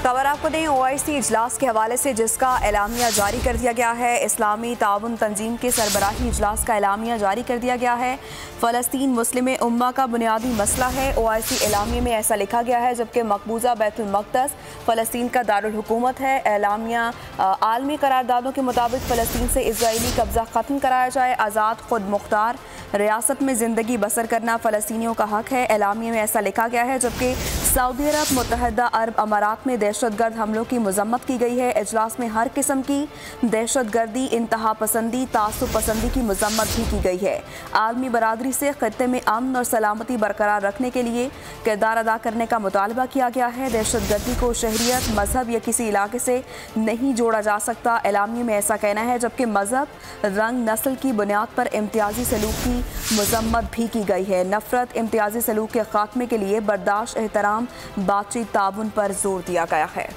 खबर आपको दें OIC इजलास के हवाले से जिसका एलामिया जारी कर दिया गया है। इस्लामी ताउन तंजीम के सरबराही इजलास का एलामिया जारी कर दिया गया है। फ़लस्तीन मुस्लिम उम्मा का बुनियादी मसला है। OIC एलामिया में ऐसा लिखा गया है, जबकि मकबूजा बैतुल मक़दस फ़लस्तीन का दारुल हुकूमत है। एलामिया आलमी करारदादों के मुताबिक फ़लस्तीन से इजरायली कब्ज़ा ख़त्म कराया जाए, आज़ाद खुद मुख्तार रियासत में ज़िंदगी बसर करना फ़लस्तीनियों का हक है। एलामिया में ऐसा लिखा गया है, जबकि सऊदी अरब, मुत्तहिदा अरब अमारात में दहशतगर्द हमलों की मजम्मत की गई है। इजलास में हर किस्म की दहशतगर्दी, इंतहा पसंदी, तासुब पसंदी की मजम्मत भी की गई है। आलमी बरादरी से खत्ते में अमन और सलामती बरकरार रखने के लिए किरदार अदा करने का मुतालबा किया गया है। दहशतगर्दी को शहरियत, मजहब या किसी इलाके से नहीं जोड़ा जा सकता, एलामिया में ऐसा कहना है, जबकि मजहब, रंग, नस्ल की बुनियाद पर इम्तियाजी सलूक की मजम्मत भी की गई है। नफरत, इम्तियाजी सलूक के खात्मे के लिए बर्दाश्त, एहतराम, बातचीत, ताउन पर जोर दिया गया है।